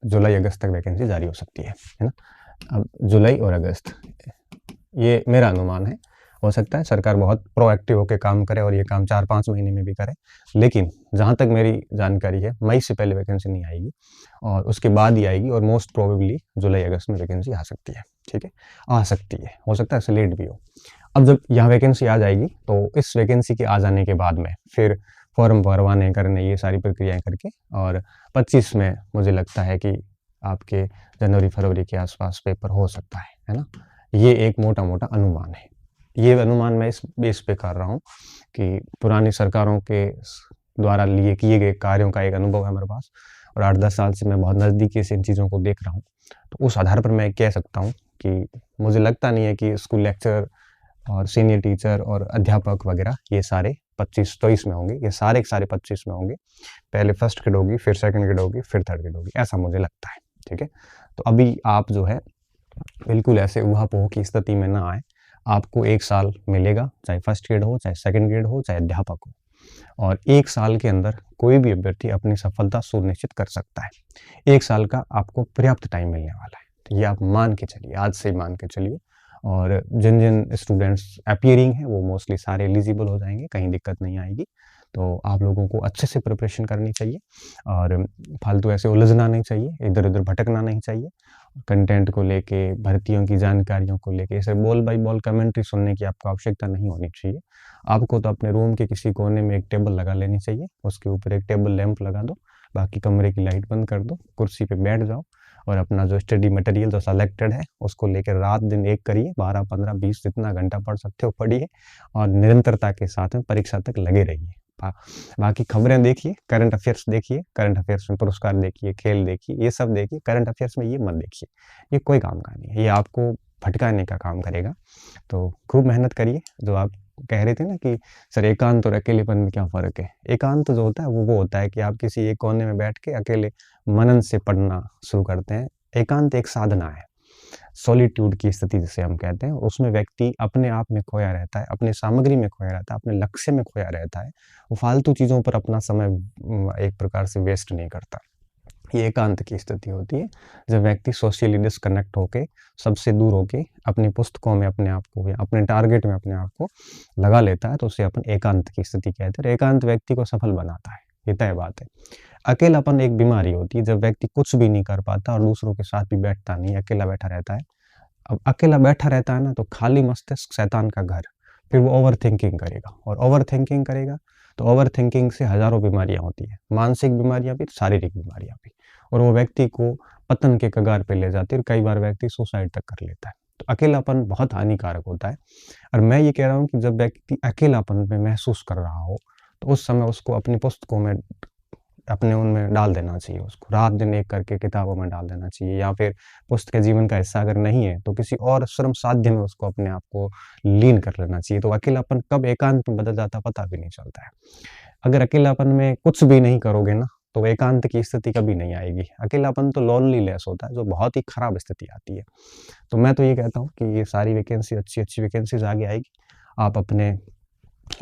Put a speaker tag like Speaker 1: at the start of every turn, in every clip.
Speaker 1: जुलाई अगस्त तक वैकेंसी जारी हो सकती है ना? अब जुलाई और अगस्त, ये मेरा अनुमान है। हो सकता है सरकार बहुत प्रोएक्टिव होकर काम करे और ये काम 4-5 महीने में भी करे, लेकिन जहाँ तक मेरी जानकारी है, मई से पहले वैकेंसी नहीं आएगी और उसके बाद ही आएगी और मोस्ट प्रोबेबली जुलाई अगस्त में वैकेंसी आ सकती है। ठीक है, आ सकती है, हो सकता है ऐसे लेट भी हो। अब जब यहाँ वैकेंसी आ जाएगी तो इस वैकेंसी के आ जाने के बाद में फिर फॉर्म भरवाने करने ये सारी प्रक्रियाएं करके और 25 में मुझे लगता है कि आपके जनवरी फरवरी के आसपास पेपर हो सकता है ना? ये एक मोटा मोटा अनुमान है। ये अनुमान मैं इस बेस पे कर रहा हूँ कि पुरानी सरकारों के द्वारा लिए किए गए कार्यों का एक अनुभव है मेरे पास और 8-10 साल से मैं बहुत नज़दीकी से इन चीज़ों को देख रहा हूँ। तो उस आधार पर मैं कह सकता हूँ कि मुझे लगता नहीं है कि स्कूल लेक्चरर और सीनियर टीचर और अध्यापक वगैरह ये सारे 25-23 में होंगे, ये सारे के सारे 25 में होंगे। पहले फर्स्ट ग्रेड होगी, फिर सेकंड ग्रेड होगी, फिर थर्ड ग्रेड होगी, ऐसा मुझे लगता है। ठीक है, तो अभी आप जो है बिल्कुल ऐसे ऊहा-पोह की स्थिति में ना आए। आपको 1 साल मिलेगा, चाहे फर्स्ट ग्रेड हो, चाहे सेकंड ग्रेड हो, चाहे अध्यापक हो, और 1 साल के अंदर कोई भी अभ्यर्थी अपनी सफलता सुनिश्चित कर सकता है। 1 साल का आपको पर्याप्त टाइम मिलने वाला है, तो ये आप मान के चलिए, आज से मान के चलिए। और जिन-जिन स्टूडेंट्स अपीयरिंग हैं वो मोस्टली सारे एलिजिबल हो जाएँगे, कहीं दिक्कत नहीं आएगी। तो आप लोगों को अच्छे से प्रिपरेशन करनी चाहिए और फालतू ऐसे उलझना नहीं चाहिए, इधर-उधर भटकना नहीं चाहिए। कंटेंट को लेके, भर्तियों की जानकारियों को लेके ऐसे बॉल बाय बॉल कमेंट्री सुनने की आपको आवश्यकता नहीं होनी चाहिए। आपको तो अपने रूम के किसी कोने में एक टेबल लगा लेनी चाहिए, उसके ऊपर एक टेबल लैंप लगा दो, बाकी कमरे की लाइट बंद कर दो, कुर्सी पे बैठ जाओ और अपना जो स्टडी मटेरियल जो सेलेक्टेड है उसको लेकर रात दिन एक करिए, 12, 15, 20 जितना घंटा पढ़ सकते हो पढ़िए और निरंतरता के साथ में परीक्षा तक लगे रहिए। बाकी खबरें देखिए, करंट अफेयर्स देखिए, करंट अफेयर्स में पुरस्कार देखिए, खेल देखिए, ये सब देखिए, करंट अफेयर्स में ये मत देखिए, ये कोई काम का नहीं है, ये आपको भटकाने का काम करेगा। तो खूब मेहनत करिए। जो आप कह रहे थे ना कि सर एकांत और अकेलेपन में क्या फ़र्क है? एकांत जो होता है वो होता है कि आप किसी एक कोने में बैठ के अकेले मनन से पढ़ना शुरू करते हैं। एकांत एक साधना है, सॉलिट्यूड की स्थिति जिसे हम कहते हैं, उसमें व्यक्ति अपने आप में खोया रहता है, अपनी सामग्री में खोया रहता है, अपने लक्ष्य में खोया रहता है। वो फालतू चीज़ों पर अपना समय एक प्रकार से वेस्ट नहीं करता। ये एकांत की स्थिति होती है, जब व्यक्ति सोशली डिस्कनेक्ट होके, सबसे दूर होके, अपनी पुस्तकों में अपने आप को या अपने टारगेट में अपने आप को लगा लेता है, तो उसे अपन एकांत की स्थिति कहते हैं। एकांत व्यक्ति को सफल बनाता है, ये तय बात है। अकेलापन एक बीमारी होती है, जब व्यक्ति कुछ भी नहीं कर पाता और दूसरों के साथ भी बैठता नहीं, अकेला बैठा रहता है। अब अकेला बैठा रहता है ना, तो खाली मस्तिष्क शैतान का घर। फिर वो ओवरथिंकिंग करेगा और ओवरथिंकिंग करेगा, तो ओवरथिंकिंग से हज़ारों बीमारियाँ होती हैं, मानसिक बीमारियाँ भी, शारीरिक बीमारियाँ भी, और वो व्यक्ति को पतन के कगार पे ले जाती है और कई बार व्यक्ति सुसाइड तक कर लेता है। तो अकेलापन बहुत हानिकारक होता है और मैं ये कह रहा हूँ कि जब व्यक्ति अकेलापन में महसूस कर रहा हो, तो उस समय उसको अपनी पुस्तकों में अपने उनमें डाल देना चाहिए, उसको रात दिन एक करके किताबों में डाल देना चाहिए, या फिर पुस्तक के जीवन का हिस्सा अगर नहीं है तो किसी और श्रम साध्य में उसको अपने आप को लीन कर लेना चाहिए। तो अकेलापन कब एकांत में बदल जाता है पता भी नहीं चलता है। अगर अकेलापन में कुछ भी नहीं करोगे ना, तो एकांत की स्थिति कभी नहीं आएगी। अकेलापन तो लोनलीनेस होता है, जो बहुत ही खराब स्थिति आती है। तो मैं तो ये कहता हूँ कि ये सारी वैकेंसी अच्छी-अच्छी वैकेंसीज़ आगे आएगी। आप अपने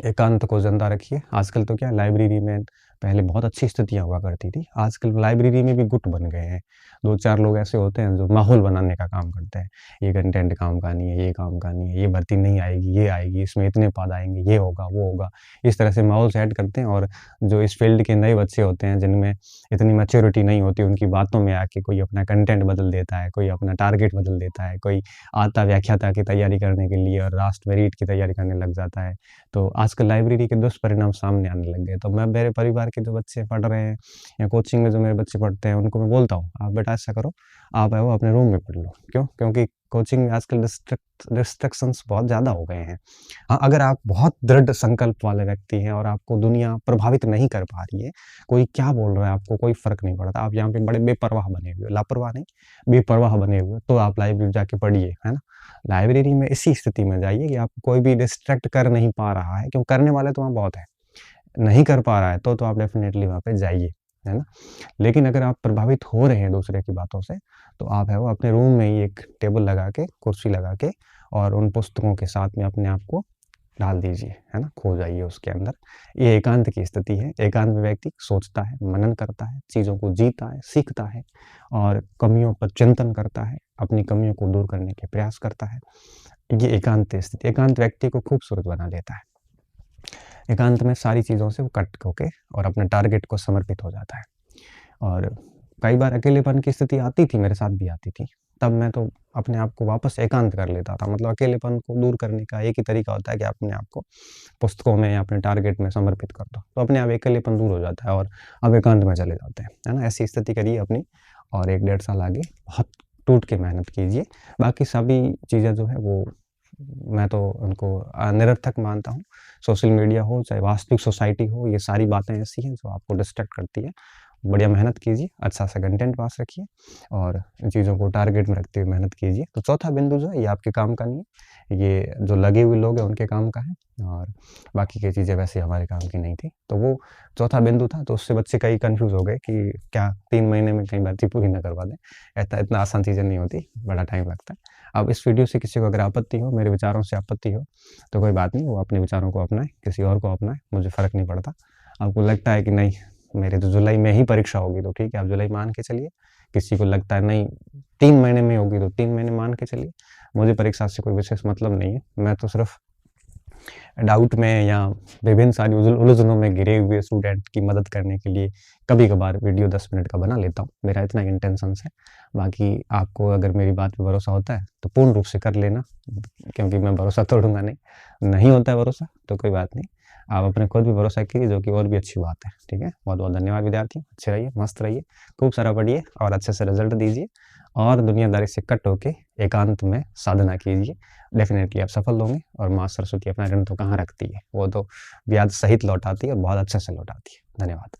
Speaker 1: एकांत को ज़िंदा रखिए। आजकल तो क्या लाइब्रेरी में पहले बहुत अच्छी स्थितियाँ हुआ करती थी, आजकल लाइब्रेरी में भी गुट बन गए हैं। 2-4 लोग ऐसे होते हैं जो माहौल बनाने का काम करते हैं। ये कंटेंट काम का नहीं है, ये काम का नहीं है, ये भर्ती नहीं आएगी, ये आएगी, इसमें इतने पद आएँगे, ये होगा, वो होगा। इस तरह से माहौल सेट करते हैं और जो इस फ़ील्ड के नए बच्चे होते हैं, जिनमें इतनी मैच्योरिटी नहीं होती, उनकी बातों में आके कोई अपना कंटेंट बदल देता है, कोई अपना टारगेट बदल देता है, कोई आता व्याख्याता की तैयारी करने के लिए और लास्ट में रीट की तैयारी करने लग जाता है। तो आजकल लाइब्रेरी के दुष्परिणाम सामने आने लग गए। तो मैं मेरे परिवार के जो बच्चे पढ़ रहे हैं या कोचिंग में जो मेरे बच्चे पढ़ते हैं, उनको मैं बोलता हूँ, आप बेटा ऐसा करो, आप है वो अपने रूम में पढ़ लो। क्यों? क्योंकि कोचिंग में आजकल डिस्ट्रैक्शंस बहुत ज़्यादा हो गए हैं। हाँ, अगर आप बहुत दृढ़ संकल्प वाले व्यक्ति हैं और आपको दुनिया प्रभावित नहीं कर पा रही है, कोई क्या बोल रहा है आपको कोई फ़र्क नहीं पड़ता। आप यहाँ पे बड़े बेपरवाह बने हुए हो, लापरवाह नहीं, बेपरवाह बने हुए हो, तो आप लाइब्रेरी जाके पढ़िए, है ना? लाइब्रेरी में इसी स्थिति में जाइए कि आपको कोई भी डिस्ट्रैक्ट कर नहीं पा रहा है, क्यों करने वाले तो वहाँ बहुत हैं। नहीं कर पा रहा है तो आप डेफ़िनेटली वहाँ पे जाइए, है ना? लेकिन अगर आप प्रभावित हो रहे हैं दूसरे की बातों से, तो आप है वो अपने रूम में ही एक टेबल लगा के, कुर्सी लगा के और उन पुस्तकों के साथ में अपने आप को डाल दीजिए, है ना? खो जाइए उसके अंदर। ये एकांत की स्थिति है। एकांत में व्यक्ति सोचता है, मनन करता है, चीज़ों को जीता है, सीखता है और कमियों पर चिंतन करता है, अपनी कमियों को दूर करने के प्रयास करता है। ये एकांत स्थिति, एकांत व्यक्ति को खूबसूरत बना देता है। एकांत में सारी चीज़ों से वो कट होके और अपने टारगेट को समर्पित हो जाता है। और कई बार अकेलेपन की स्थिति आती थी, मेरे साथ भी आती थी। तब मैं तो अपने आप को वापस एकांत कर लेता था। मतलब अकेलेपन को दूर करने का एक ही तरीका होता है कि अपने आप को पुस्तकों में या अपने टारगेट में समर्पित कर दो। तो अपने आप अकेलेपन दूर हो जाता है और आप एकांत में चले जाते हैं, है ना? ऐसी स्थिति करिए अपनी और 1 डेढ़ साल आगे बहुत टूट के मेहनत कीजिए। बाकी सभी चीज़ें जो है वो मैं तो उनको निरर्थक मानता हूँ। सोशल मीडिया हो, चाहे वास्तविक सोसाइटी हो, ये सारी बातें ऐसी हैं जो आपको डिस्ट्रैक्ट करती है। बढ़िया मेहनत कीजिए, अच्छा सा कंटेंट पास रखिए और इन चीज़ों को टारगेट में रखते हुए मेहनत कीजिए। तो चौथा बिंदु जो है ये आपके काम का नहीं है, ये जो लगे हुए लोग हैं उनके काम का है और बाकी की चीज़ें वैसे हमारे काम की नहीं थी। तो वो चौथा बिंदु था, तो उससे बच्चे कई कन्फ्यूज़ हो गए कि क्या 3 महीने में कई बातें पूरी ना करवा दें। इतना आसान चीज़ें नहीं होती, बड़ा टाइम लगता है। अब इस वीडियो से किसी को अगर आपत्ति हो, मेरे विचारों से आपत्ति हो, तो कोई बात नहीं, वो अपने विचारों को अपनाए, किसी और को अपनाए, मुझे फ़र्क नहीं पड़ता। आपको लगता है कि नहीं, मेरे तो जुलाई में ही परीक्षा होगी, तो ठीक है, आप जुलाई मान के चलिए। किसी को लगता है नहीं 3 महीने में होगी, तो 3 महीने मान के चलिए। मुझे परीक्षा से कोई विशेष मतलब नहीं है। मैं तो सिर्फ़ डाउट में या विभिन्न सारी उलझनों में घिरे हुए स्टूडेंट की मदद करने के लिए कभी-कभार वीडियो 10 मिनट का बना लेता हूँ। मेरा इतना इंटेंशंस है। बाकी आपको अगर मेरी बात पे भरोसा होता है, तो पूर्ण रूप से कर लेना, क्योंकि मैं भरोसा तोड़ूँगा नहीं। नहीं होता है भरोसा, तो कोई बात नहीं। आप अपने खुद पे भरोसा कीजिए, जो कि और भी अच्छी बात है, ठीक है? बहुत-बहुत धन्यवाद विद्यार्थियों। अच्छे रहिए, मस्त रहिए, खूब सारा पढ़िए और अच्छे से रिज़ल्ट दीजिए और दुनियादारी से कट होके एकांत में साधना कीजिए। डेफ़िनेटली आप सफल होंगे और माँ सरस्वती अपना ऋण तो कहाँ रखती है, वो तो ब्याज सहित लौटाती है और बहुत अच्छे से लौटाती है। धन्यवाद।